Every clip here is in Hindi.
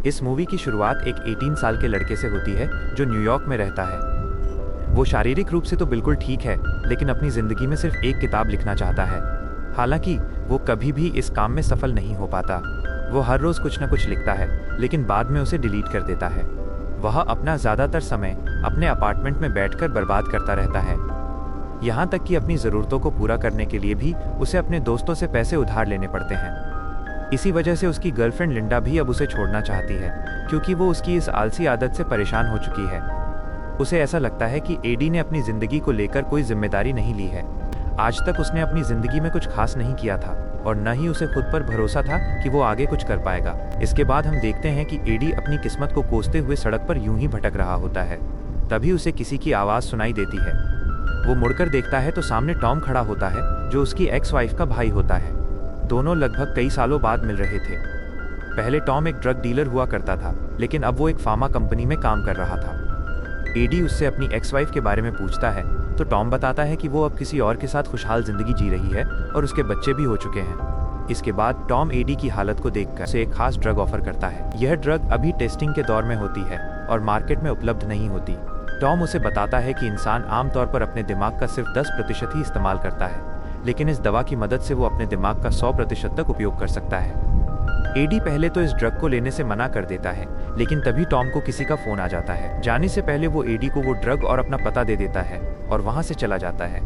इस मूवी की शुरुआत एक 18 साल के लड़के से होती है जो न्यूयॉर्क में रहता है। वो शारीरिक रूप से तो बिल्कुल ठीक है, लेकिन अपनी ज़िंदगी में सिर्फ एक किताब लिखना चाहता है। हालांकि वो कभी भी इस काम में सफल नहीं हो पाता। वो हर रोज़ कुछ न कुछ लिखता है, लेकिन बाद में उसे डिलीट कर देता है। वह अपना ज़्यादातर समय अपने अपार्टमेंट में बैठकर बर्बाद करता रहता है। यहाँ तक कि अपनी ज़रूरतों को पूरा करने के लिए भी उसे अपने दोस्तों से पैसे उधार लेने पड़ते हैं। इसी वजह से उसकी गर्लफ्रेंड लिंडा भी अब उसे छोड़ना चाहती है, क्योंकि वो उसकी इस आलसी आदत से परेशान हो चुकी है। उसे ऐसा लगता है कि एडी ने अपनी ज़िंदगी को लेकर कोई जिम्मेदारी नहीं ली है। आज तक उसने अपनी ज़िंदगी में कुछ खास नहीं किया था और न ही उसे खुद पर भरोसा था कि वो आगे कुछ कर पाएगा। इसके बाद हम देखते हैं कि एडी अपनी किस्मत को कोसते हुए सड़क पर यूं ही भटक रहा होता है। तभी उसे किसी की आवाज़ सुनाई देती है। वो मुड़कर देखता है तो सामने टॉम खड़ा होता है, जो उसकी एक्स वाइफ का भाई होता है। दोनों लगभग कई सालों बाद मिल रहे थे। पहले टॉम एक ड्रग डीलर हुआ करता था, लेकिन अब वो एक फार्मा कंपनी में काम कर रहा था। एडी उससे अपनी एक्स वाइफ के बारे में पूछता है तो टॉम बताता है कि वो अब किसी और के साथ खुशहाल जिंदगी जी रही है और उसके बच्चे भी हो चुके हैं। इसके बाद टॉम एडी की हालत को देखकर उसे एक खास ड्रग ऑफर करता है। यह ड्रग अभी टेस्टिंग के दौर में होती है और मार्केट में उपलब्ध नहीं होती। टॉम उसे बताता है कि इंसान आमतौर पर अपने दिमाग का सिर्फ 10% ही इस्तेमाल करता है, लेकिन इस दवा की मदद से वो अपने दिमाग का 100% तक उपयोग कर सकता है। एडी पहले तो इस ड्रग को लेने से मना कर देता है, लेकिन तभी टॉम को किसी का फोन आ जाता है। जाने से पहले वो एडी को वो ड्रग और अपना पता दे देता है और वहां से चला जाता है।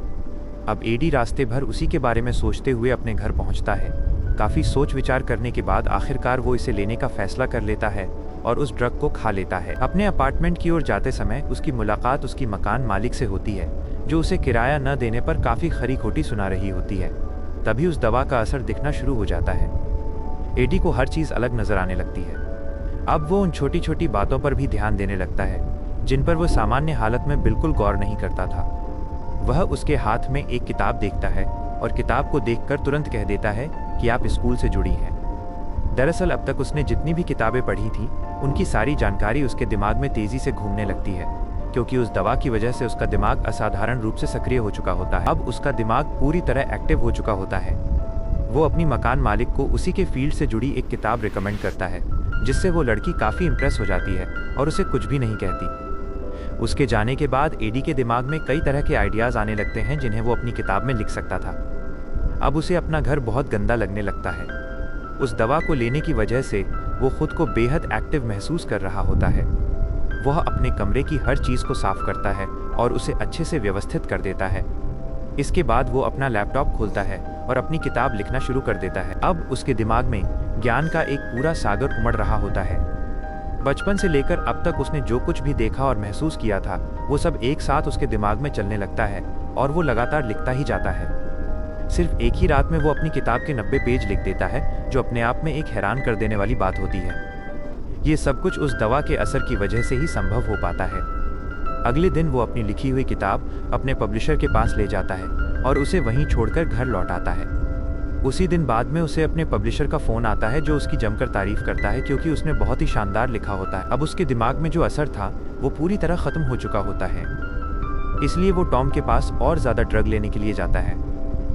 अब एडी रास्ते भर उसी के बारे में सोचते हुए अपने घर पहुंचता है। काफी सोच विचार करने के बाद आखिरकार वो इसे लेने का फैसला कर लेता है और उस ड्रग को खा लेता है। अपने अपार्टमेंट की ओर जाते समय उसकी मुलाकात उसकी मकान मालिक से होती है, जो उसे किराया न देने पर काफी खरी खोटी सुना रही होती है। तभी उस दवा का असर दिखना शुरू हो जाता है। एडी को हर चीज अलग नजर आने लगती है। अब वो उन छोटी छोटी बातों पर भी ध्यान देने लगता है, जिन पर वो सामान्य हालत में बिल्कुल गौर नहीं करता था। वह उसके हाथ में एक किताब देखता है और किताब को देखकर तुरंत कह देता है कि आप स्कूल से जुड़ी हैं। दरअसल अब तक उसने जितनी भी किताबें पढ़ी थी, उनकी सारी जानकारी उसके दिमाग में तेजी से घूमने लगती है, क्योंकि उस दवा की वजह से उसका दिमाग असाधारण रूप से सक्रिय हो चुका होता है। अब उसका दिमाग पूरी तरह एक्टिव हो चुका होता है। वो अपनी मकान मालिक को उसी के फील्ड से जुड़ी एक किताब रिकमेंड करता है, जिससे वो लड़की काफ़ी इम्प्रेस हो जाती है और उसे कुछ भी नहीं कहती। उसके जाने के बाद एडी के दिमाग में कई तरह के आइडियाज़ आने लगते हैं, जिन्हें वो अपनी किताब में लिख सकता था। अब उसे अपना घर बहुत गंदा लगने लगता है। उस दवा को लेने की वजह से वो खुद को बेहद एक्टिव महसूस कर रहा होता है। वह अपने कमरे की हर चीज़ को साफ करता है और उसे अच्छे से व्यवस्थित कर देता है। इसके बाद वो अपना लैपटॉप खोलता है और अपनी किताब लिखना शुरू कर देता है। अब उसके दिमाग में ज्ञान का एक पूरा सागर उमड़ रहा होता है। बचपन से लेकर अब तक उसने जो कुछ भी देखा और महसूस किया था, वो सब एक साथ उसके दिमाग में चलने लगता है और वो लगातार लिखता ही जाता है। सिर्फ एक ही रात में वो अपनी किताब के 90 पेज लिख देता है, जो अपने आप में एक हैरान कर देने वाली बात होती है। ये सब कुछ उस दवा के असर की वजह से ही संभव हो पाता है। अगले दिन वो अपनी लिखी हुई किताब अपने पब्लिशर के पास ले जाता है और उसे वहीं छोड़कर घर लौट आता है। उसी दिन बाद में उसे अपने पब्लिशर का फ़ोन आता है, जो उसकी जमकर तारीफ करता है, क्योंकि उसने बहुत ही शानदार लिखा होता है। अब उसके दिमाग में जो असर था वो पूरी तरह ख़त्म हो चुका होता है। इसलिए वो टॉम के पास और ज़्यादा ड्रग लेने के लिए जाता है।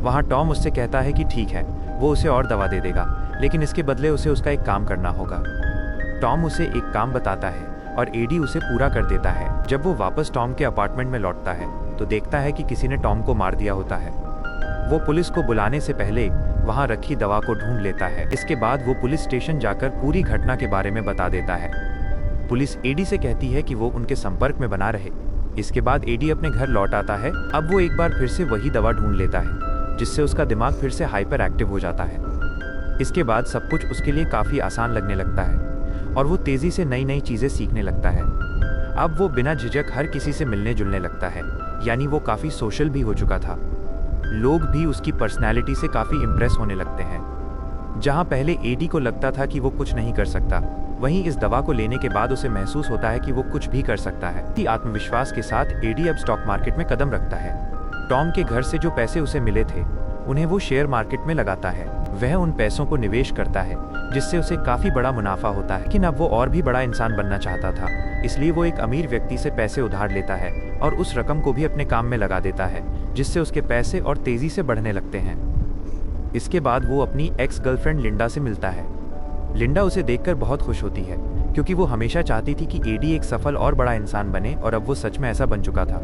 वहाँ टॉम उससे कहता है कि ठीक है, वो उसे और दवा दे देगा, लेकिन इसके बदले उसे उसका एक काम करना होगा। टॉम उसे एक काम बताता है और एडी उसे पूरा कर देता है। जब वो वापस टॉम के अपार्टमेंट में लौटता है तो देखता है कि किसी ने टॉम को मार दिया होता है। वो पुलिस को बुलाने से पहले वहां रखी दवा को ढूंढ लेता है। इसके बाद वो पुलिस स्टेशन जाकर पूरी घटना के बारे में बता देता है। पुलिस एडी से कहती है कि वो उनके संपर्क में बना रहे। इसके बाद एडी अपने घर लौट आता है। अब वो एक बार फिर से वही दवा ढूंढ लेता है, जिससे उसका दिमाग फिर से हाइपर एक्टिव हो जाता है। इसके बाद सब कुछ उसके लिए काफ़ी आसान लगने लगता है और वो तेज़ी से नई नई चीज़ें सीखने लगता है। अब वो बिना झिझक हर किसी से मिलने जुलने लगता है, यानी वो काफ़ी सोशल भी हो चुका था। लोग भी उसकी पर्सनैलिटी से काफ़ी इम्प्रेस होने लगते हैं। जहाँ पहले एडी को लगता था कि वो कुछ नहीं कर सकता, वहीं इस दवा को लेने के बाद उसे महसूस होता है कि वो कुछ भी कर सकता है। इसी आत्मविश्वास के साथ एडी अब स्टॉक मार्केट में कदम रखता है। टॉम के घर से जो पैसे उसे मिले थे, उन्हें वो शेयर मार्केट में लगाता है। वह उन पैसों को निवेश करता है, जिससे उसे काफ़ी बड़ा मुनाफा होता है। लेकिन अब वो और भी बड़ा इंसान बनना चाहता था, इसलिए वो एक अमीर व्यक्ति से पैसे उधार लेता है और उस रकम को भी अपने काम में लगा देता है, जिससे उसके पैसे और तेज़ी से बढ़ने लगते हैं। इसके बाद वो अपनी एक्स गर्लफ्रेंड लिंडा से मिलता है। लिंडा उसे देखकर बहुत खुश होती है, क्योंकि वो हमेशा चाहती थी कि एडी एक सफल और बड़ा इंसान बने, और अब वो सच में ऐसा बन चुका था।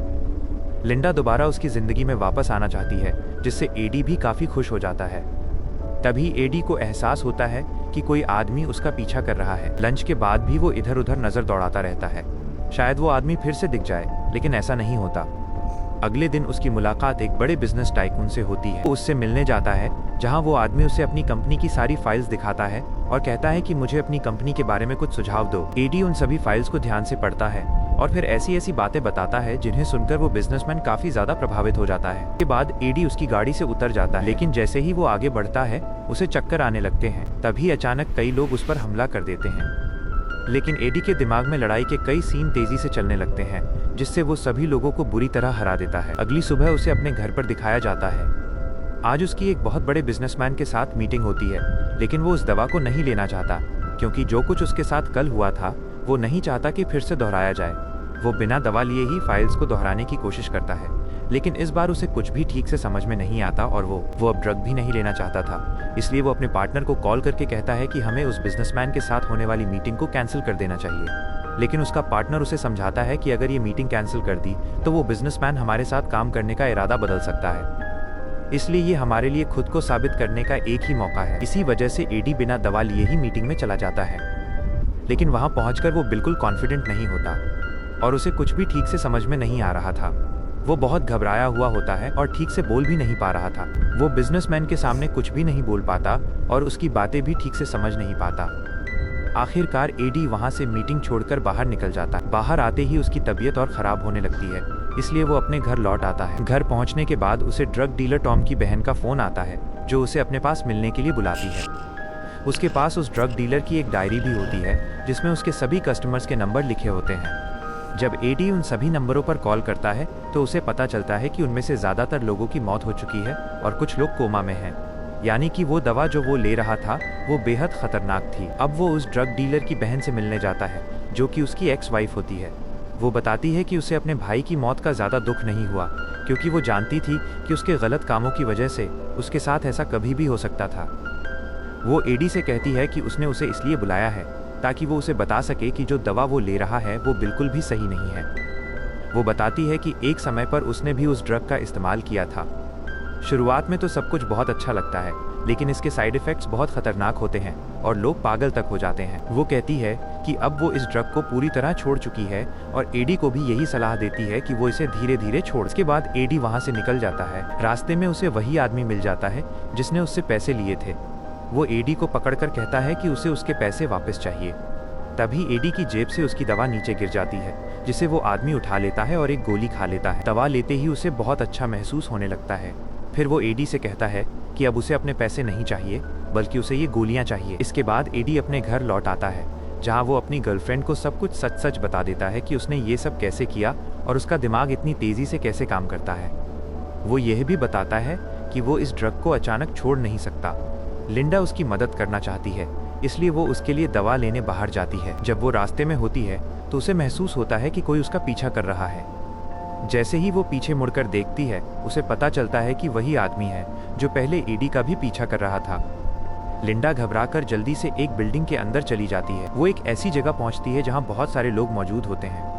लिंडा दोबारा उसकी ज़िंदगी में वापस आना चाहती है, जिससे एडी भी काफ़ी खुश हो जाता है। तभी एडी को एहसास होता है कि कोई आदमी उसका पीछा कर रहा है। लंच के बाद भी वो इधर उधर नज़र दौड़ाता रहता है, शायद वो आदमी फिर से दिख जाए, लेकिन ऐसा नहीं होता। अगले दिन उसकी मुलाकात एक बड़े बिजनेस टाइकून से होती है। वो उससे मिलने जाता है, जहां वो आदमी उसे अपनी कंपनी की सारी फाइल्स दिखाता है और कहता है कि मुझे अपनी कंपनी के बारे में कुछ सुझाव दो। एडी उन सभी फाइल्स को ध्यान से पढ़ता है और फिर ऐसी ऐसी बातें बताता है जिन्हें सुनकर वो बिजनेसमैन काफी ज्यादा प्रभावित हो जाता है। इसके बाद एडी उसकी गाड़ी से उतर जाता है, लेकिन जैसे ही वो आगे बढ़ता है उसे चक्कर आने लगते हैं। तभी अचानक कई लोग उस पर हमला कर देते हैं, लेकिन एडी के दिमाग में लड़ाई के कई सीन तेजी से चलने लगते हैं, जिससे वो सभी लोगों को बुरी तरह हरा देता है। अगली सुबह उसे अपने घर पर दिखाया जाता है। आज उसकी एक बहुत बड़े बिजनेसमैन के साथ मीटिंग होती है, लेकिन वो उस दवा को नहीं लेना चाहता, क्योंकि जो कुछ उसके साथ कल हुआ था वो नहीं चाहता कि फिर से दोहराया जाए। वो बिना दवा लिए ही फाइल्स को दोहराने की कोशिश करता है, लेकिन इस बार उसे कुछ भी ठीक से समझ में नहीं आता और वो अब ड्रग भी नहीं लेना चाहता था। इसलिए वो अपने पार्टनर को कॉल करके कहता है कि हमें उस बिजनेसमैन के साथ होने वाली मीटिंग को कैंसिल कर देना चाहिए। लेकिन उसका पार्टनर उसे समझाता है कि अगर ये मीटिंग कैंसिल कर दी तो वो बिजनेसमैन हमारे साथ काम करने का इरादा बदल सकता है, इसलिए ये हमारे लिए खुद को साबित करने का एक ही मौका है। इसी वजह से एडी बिना दवा लिए ही मीटिंग में चला जाता है, लेकिन वहां पहुंचकर वो बिल्कुल कॉन्फिडेंट नहीं होता और उसे कुछ भी ठीक से समझ में नहीं आ रहा था। वो बहुत घबराया हुआ होता है और ठीक से बोल भी नहीं पा रहा था। वो बिजनेसमैन के सामने कुछ भी नहीं बोल पाता और उसकी बातें भी ठीक से समझ नहीं पाता। आखिरकार एडी वहां से मीटिंग छोड़कर बाहर निकल जाता है। बाहर आते ही उसकी तबीयत और खराब होने लगती है, इसलिए वो अपने घर लौट आता है। घर पहुंचने के बाद उसे ड्रग डीलर टॉम की बहन का फोन आता है, जो उसे अपने पास मिलने के लिए बुलाती है। उसके पास उस ड्रग डीलर की एक डायरी भी होती है, जिसमें उसके सभी कस्टमर्स के नंबर लिखे होते हैं। जब एडी उन सभी नंबरों पर कॉल करता है तो उसे पता चलता है कि उनमें से ज्यादातर लोगों की मौत हो चुकी है और कुछ लोग कोमा में हैं, यानी कि वो दवा जो वो ले रहा था वो बेहद खतरनाक थी। अब वो उस ड्रग डीलर की बहन से मिलने जाता है, जो कि उसकी एक्स वाइफ होती है। वो बताती है कि उसे अपने भाई की मौत का ज़्यादा दुख नहीं हुआ, क्योंकि वो जानती थी कि उसके गलत कामों की वजह से उसके साथ ऐसा कभी भी हो सकता था। वो एडी से कहती है कि उसने उसे इसलिए बुलाया है ताकि वो उसे बता सके कि जो दवा वो ले रहा है वो बिल्कुल भी सही नहीं है। वो बताती है कि एक समय पर उसने भी उस ड्रग का इस्तेमाल किया था। शुरुआत में तो सब कुछ बहुत अच्छा लगता है, लेकिन इसके साइड इफ़ेक्ट्स बहुत खतरनाक होते हैं और लोग पागल तक हो जाते हैं। वो कहती है कि अब वो इस ड्रग को पूरी तरह छोड़ चुकी है और एडी को भी यही सलाह देती है कि वो इसे धीरे धीरे छोड़। इसके बाद एडी वहाँ से निकल जाता है। रास्ते में उसे वही आदमी मिल जाता है जिसने उससे पैसे लिए थे। वो एडी को पकड़कर कहता है कि उसे उसके पैसे वापस चाहिए। तभी एडी की जेब से उसकी दवा नीचे गिर जाती है, जिसे वो आदमी उठा लेता है और एक गोली खा लेता है। दवा लेते ही उसे बहुत अच्छा महसूस होने लगता है। फिर वो एडी से कहता है कि अब उसे अपने पैसे नहीं चाहिए, बल्कि उसे ये गोलियां चाहिए। इसके बाद एडी अपने घर लौट आता है, जहां वो अपनी गर्लफ्रेंड को सब कुछ सच सच बता देता है कि उसने ये सब कैसे किया और उसका दिमाग इतनी तेज़ी से कैसे काम करता है। वो यह भी बताता है कि वो इस ड्रग को अचानक छोड़ नहीं सकता। लिंडा उसकी मदद करना चाहती है, इसलिए वो उसके लिए दवा लेने बाहर जाती है। जब वो रास्ते में होती है तो उसे महसूस होता है कि कोई उसका पीछा कर रहा है। जैसे ही वो पीछे मुड़कर देखती है, उसे पता चलता है कि वही आदमी है जो पहले एडी का भी पीछा कर रहा था। लिंडा घबराकर जल्दी से एक बिल्डिंग के अंदर चली जाती है। वो एक ऐसी जगह पहुंचती है जहां बहुत सारे लोग मौजूद होते हैं।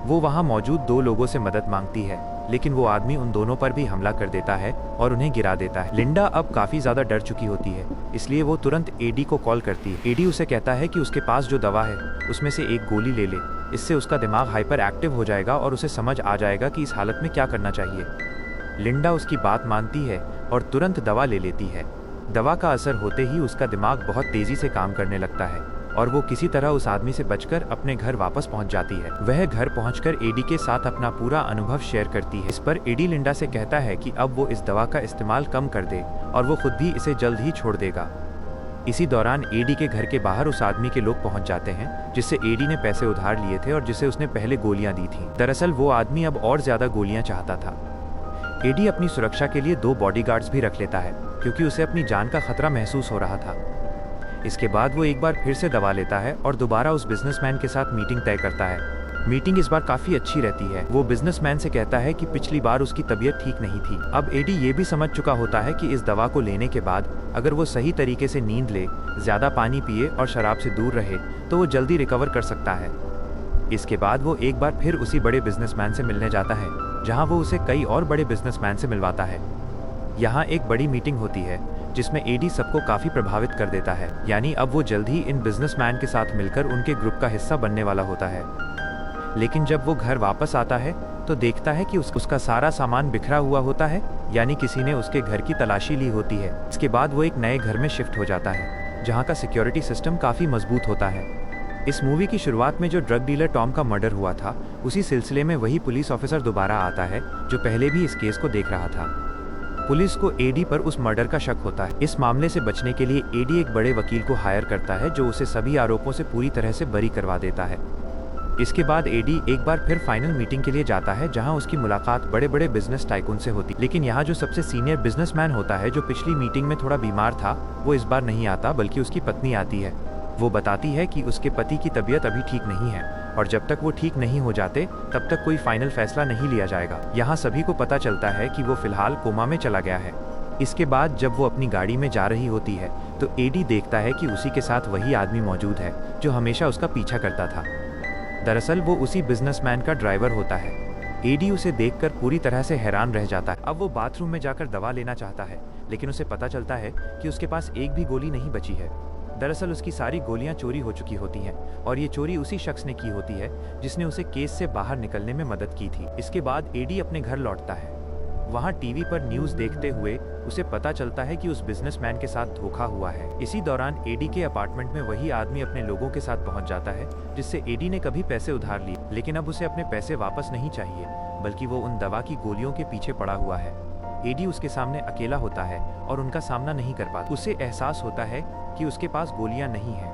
वो वहां मौजूद दो लोगों से मदद मांगती है, लेकिन वो आदमी उन दोनों पर भी हमला कर देता है और उन्हें गिरा देता है। लिंडा अब काफी ज्यादा डर चुकी होती है, इसलिए वो तुरंत एडी को कॉल करती है। एडी उसे कहता है कि उसके पास जो दवा है उसमें से एक गोली ले ले, इससे उसका दिमाग हाइपर एक्टिव हो जाएगा और उसे समझ आ जाएगा कि इस हालत में क्या करना चाहिए। लिंडा उसकी बात मानती है और तुरंत दवा ले लेती है। दवा का असर होते ही उसका दिमाग बहुत तेजी से काम करने लगता है और वो किसी तरह उस आदमी से बचकर अपने घर वापस पहुंच जाती है। वह घर पहुंचकर एडी के साथ अपना पूरा अनुभव शेयर करती है। इस पर एडी लिंडा से कहता है कि अब वो इस दवा का इस्तेमाल कम कर दे और वो खुद भी इसे जल्द ही छोड़ देगा। इसी दौरान एडी के घर के बाहर उस आदमी के लोग पहुंच जाते हैं जिससे एडी ने पैसे उधार लिए थे और जिसे उसने पहले गोलियां दी थी। दरअसल वो आदमी अब और ज्यादा गोलियां चाहता था। एडी अपनी सुरक्षा के लिए 2 बॉडीगार्ड्स भी रख लेता है, क्योंकि उसे अपनी जान का खतरा महसूस हो रहा था। इसके बाद वो एक बार फिर से दवा लेता है और दोबारा उस बिजनेसमैन के साथ मीटिंग तय करता है। मीटिंग इस बार काफी अच्छी रहती है। वो बिजनेसमैन से कहता है कि पिछली बार उसकी तबीयत ठीक नहीं थी। अब एडी ये भी समझ चुका होता है कि इस दवा को लेने के बाद अगर वो सही तरीके से नींद ले, ज्यादा पानी पिए और शराब से दूर रहे तो वो जल्दी रिकवर कर सकता है। इसके बाद वो एक बार फिर उसी बड़े बिजनेसमैन से मिलने जाता है, जहाँ वो उसे कई और बड़े बिजनेसमैन से मिलवाता है। यहाँ एक बड़ी मीटिंग होती है जिसमें एडी सबको काफी प्रभावित कर देता है, यानी अब वो जल्द ही इन बिजनेसमैन के साथ मिलकर उनके ग्रुप का हिस्सा बनने वाला होता है। लेकिन जब वो घर वापस आता है तो देखता है कि उसका सारा सामान बिखरा हुआ होता है, यानी किसी ने उसके घर की तलाशी ली होती है। इसके बाद वो एक नए घर में शिफ्ट हो जाता है, जहाँ का सिक्योरिटी सिस्टम काफी मजबूत होता है। इस मूवी की शुरुआत में जो ड्रग डीलर टॉम का मर्डर हुआ था, उसी सिलसिले में वही पुलिस ऑफिसर दोबारा आता है जो पहले भी इस केस को देख रहा था। पुलिस को एडी पर उस मर्डर का शक होता है। इस मामले से बचने के लिए एडी एक बड़े वकील को हायर करता है जो उसे सभी आरोपों से पूरी तरह से बरी करवा देता है। इसके बाद एडी एक बार फिर फाइनल मीटिंग के लिए जाता है, जहां उसकी मुलाकात बड़े बड़े बिजनेस टाइकून से होती। लेकिन यहाँ जो सबसे सीनियर बिजनेसमैन होता है, जो पिछली मीटिंग में थोड़ा बीमार था, वो इस बार नहीं आता बल्कि उसकी पत्नी आती है। वो बताती है कि उसके पति की तबीयत अभी ठीक नहीं है और जब तक वो ठीक नहीं हो जाते तब तक कोई फाइनल फैसला नहीं लिया जाएगा। यहाँ सभी को पता चलता है कि वो फिलहाल कोमा में चला गया है। इसके बाद जब वो अपनी गाड़ी में जा रही होती है तो एडी देखता है कि उसी के साथ वही आदमी मौजूद है जो हमेशा उसका पीछा करता था। दरअसल वो उसी बिजनेसमैन का ड्राइवर होता है। एडी उसे देखकर पूरी तरह से हैरान रह जाता है। अब वो बाथरूम में जाकर दवा लेना चाहता है, लेकिन उसे पता चलता है कि उसके पास एक भी गोली नहीं बची है। दरअसल उसकी सारी गोलियां चोरी हो चुकी होती हैं और ये चोरी उसी शख्स ने की होती है जिसने उसे केस से बाहर निकलने में मदद की थी। इसके बाद एडी अपने घर लौटता है। वहाँ टीवी पर न्यूज़ देखते हुए उसे पता चलता है कि उस बिजनेसमैन के साथ धोखा हुआ है। इसी दौरान एडी के अपार्टमेंट में वही आदमी अपने लोगों के साथ पहुंच जाता है जिससे एडी ने कभी पैसे उधार लिए, लेकिन अब उसे अपने पैसे वापस नहीं चाहिए बल्कि वो उन दवा की गोलियों के पीछे पड़ा हुआ है। एडी उसके सामने अकेला होता है और उनका सामना नहीं कर पाता। उसे एहसास होता है कि उसके पास गोलियां नहीं हैं।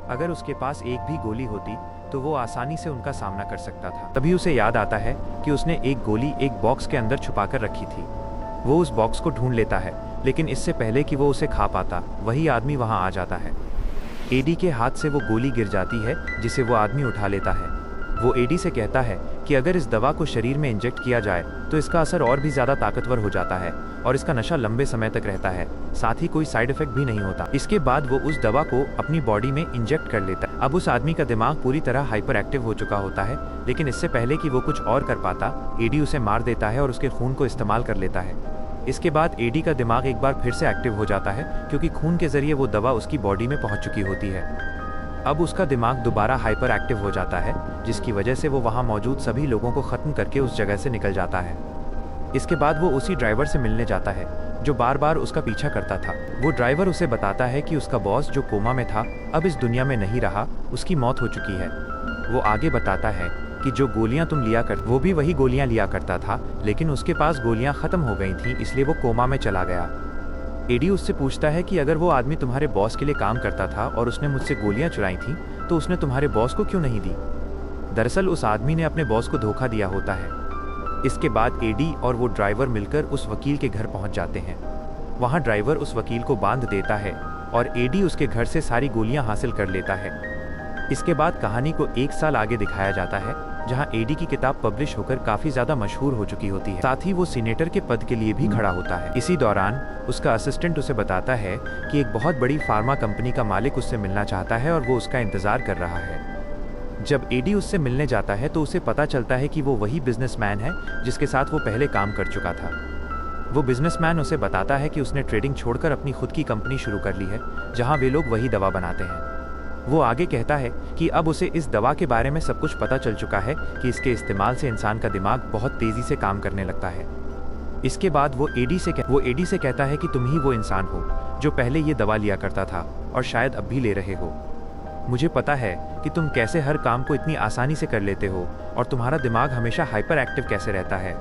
अगर उसके पास एक भी गोली होती तो वो आसानी से उनका सामना कर सकता था। तभी उसे याद आता है कि उसने एक गोली एक बॉक्स के अंदर छुपाकर रखी थी। वो उस बॉक्स को ढूंढ लेता है, लेकिन इससे पहले कि वो उसे खा पाता, वही आदमी वहां आ जाता है। एडी के हाथ से वो गोली गिर जाती है जिसे वो आदमी उठा लेता है। वो एडी से कहता है कि अगर इस दवा को शरीर में इंजेक्ट किया जाए तो इसका असर और भी ज्यादा ताकतवर हो जाता है और इसका नशा लंबे समय तक रहता है, साथ ही कोई साइड इफेक्ट भी नहीं होता। इसके बाद वो उस दवा को अपनी बॉडी में इंजेक्ट कर लेता है। अब उस आदमी का दिमाग पूरी तरह हाइपर एक्टिव हो चुका होता है, लेकिन इससे पहले कि वो कुछ और कर पाता, एडी उसे मार देता है और उसके खून को इस्तेमाल कर लेता है। इसके बाद एडी का दिमाग एक बार फिर से एक्टिव हो जाता है क्योंकि खून के जरिए वो दवा उसकी बॉडी में पहुंच चुकी होती है। अब उसका दिमाग दोबारा हाइपर एक्टिव हो जाता है, जिसकी वजह से वो वहां मौजूद सभी लोगों को खत्म करके उस जगह से निकल जाता है। इसके बाद वो उसी ड्राइवर से मिलने जाता है जो बार बार उसका पीछा करता था। वो ड्राइवर उसे बताता है कि उसका बॉस जो कोमा में था अब इस दुनिया में नहीं रहा, उसकी मौत हो चुकी है। वो आगे बताता है कि जो गोलियां तुम लिया कर वो भी वही गोलियां लिया करता था, लेकिन उसके पास गोलियां खत्म हो गई थी, इसलिए वो कोमा में चला गया। एडी उससे पूछता है कि अगर वो आदमी तुम्हारे बॉस के लिए काम करता था और उसने मुझसे गोलियां चुराई थी तो उसने तुम्हारे बॉस को क्यों नहीं दी। दरअसल उस आदमी ने अपने बॉस को धोखा दिया होता है। इसके बाद एडी और वो ड्राइवर मिलकर उस वकील के घर पहुंच जाते हैं। वहां ड्राइवर उस वकील को बांध देता है और एडी उसके घर से सारी गोलियां हासिल कर लेता है। इसके बाद कहानी को 1 साल आगे दिखाया जाता है, जहां एडी की किताब पब्लिश होकर काफी ज्यादा मशहूर हो चुकी होती है। साथ ही वो सीनेटर के पद के लिए भी खड़ा होता है। इसी दौरान उसका असिस्टेंट उसे बताता है कि एक बहुत बड़ी फार्मा कंपनी का मालिक उससे मिलना चाहता है और वो उसका इंतजार कर रहा है। जब एडी उससे मिलने जाता है तो उसे पता चलता है कि वो वही बिजनेसमैन है जिसके साथ वो पहले काम कर चुका था। वो बिजनेसमैन उसे बताता है कि उसने ट्रेडिंग छोड़कर अपनी खुद की कंपनी शुरू कर ली है, जहां वे लोग वही दवा बनाते हैं। वो आगे कहता है कि अब उसे इस दवा के बारे में सब कुछ पता चल चुका है कि इसके इस्तेमाल से इंसान का दिमाग बहुत तेजी से काम करने लगता है। इसके बाद वो एडी से कहता है कि तुम ही वो इंसान हो जो पहले ये दवा लिया करता था और शायद अब भी ले रहे हो। मुझे पता है कि तुम कैसे हर काम को इतनी आसानी से कर लेते हो और तुम्हारा दिमाग हमेशा हाइपर एक्टिव कैसे रहता है।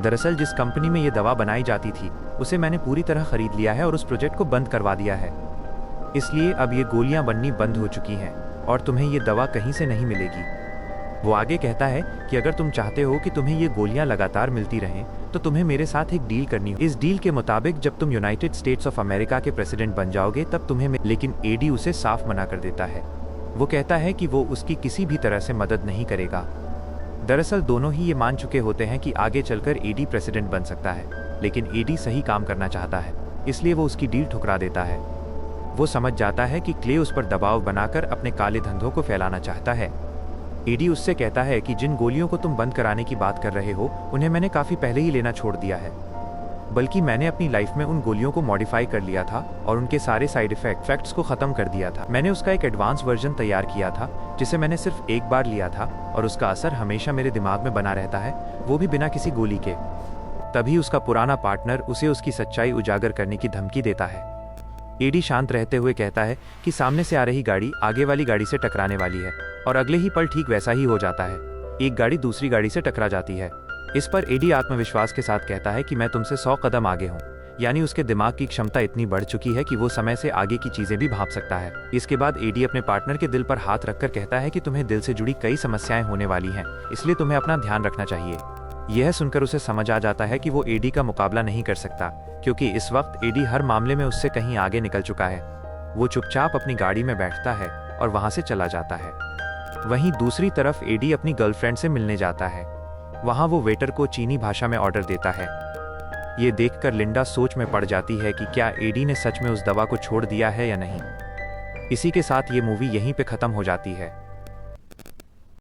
दरअसल जिस कंपनी में ये दवा बनाई जाती थी उसे मैंने पूरी तरह खरीद लिया है और उस प्रोजेक्ट को बंद करवा दिया है, इसलिए अब ये गोलियां बननी बंद हो चुकी हैं और तुम्हें ये दवा कहीं से नहीं मिलेगी। वो आगे कहता है कि अगर तुम चाहते हो कि तुम्हें ये गोलियां लगातार मिलती रहें तो तुम्हें मेरे साथ एक डील करनी हो। इस डील के मुताबिक जब तुम यूनाइटेड स्टेट्स ऑफ अमेरिका के प्रेसिडेंट बन जाओगे तब तुम्हें लेकिन एडी उसे साफ मना कर देता है। वो कहता है कि वो उसकी किसी भी तरह से मदद नहीं करेगा। दरअसल दोनों ही ये मान चुके होते हैं कि आगे चलकर एडी प्रेसिडेंट बन सकता है, लेकिन एडी सही काम करना चाहता है, इसलिए वो उसकी डील ठुकरा देता है। वो समझ जाता है कि क्ले उस पर दबाव बनाकर अपने काले धंधों को फैलाना चाहता है। एडी उससे कहता है कि जिन गोलियों को तुम बंद कराने की बात कर रहे हो उन्हें मैंने काफ़ी पहले ही लेना छोड़ दिया है, बल्कि मैंने अपनी लाइफ में उन गोलियों को मॉडिफाई कर लिया था और उनके सारे साइड इफेक्ट्स को ख़त्म कर दिया था। मैंने उसका एक एडवांस वर्जन तैयार किया था जिसे मैंने सिर्फ एक बार लिया था और उसका असर हमेशा मेरे दिमाग में बना रहता है, वो भी बिना किसी गोली के। तभी उसका पुराना पार्टनर उसे उसकी सच्चाई उजागर करने की धमकी देता है। एडी शांत रहते हुए कहता है कि सामने से आ रही गाड़ी आगे वाली गाड़ी से टकराने वाली है, और अगले ही पल ठीक वैसा ही हो जाता है। एक गाड़ी दूसरी गाड़ी से टकरा जाती है। इस पर एडी आत्मविश्वास के साथ कहता है कि मैं तुमसे 100 कदम आगे हूँ, यानी उसके दिमाग की क्षमता इतनी बढ़ चुकी है कि वो समय से आगे की चीजें भी भांप सकता है। इसके बाद एडी अपने पार्टनर के दिल पर हाथ रखकर कहता है कि तुम्हें दिल से जुड़ी कई समस्याएं होने वाली हैं, इसलिए तुम्हें अपना ध्यान रखना चाहिए। यह सुनकर उसे समझ आ जाता है कि वो एडी का मुकाबला नहीं कर सकता, क्योंकि इस वक्त एडी हर मामले में उससे कहीं आगे निकल चुका है। वो चुपचाप अपनी गाड़ी में बैठता है और वहां से चला जाता है। वहीं दूसरी तरफ एडी अपनी गर्लफ्रेंड से मिलने जाता है। वहां वो वेटर को चीनी भाषा में ऑर्डर देता है। ये देखकर लिंडा सोच में पड़ जाती है कि क्या एडी ने सच में उस दवा को छोड़ दिया है या नहीं। इसी के साथ ये मूवी यहीं पे खत्म हो जाती है।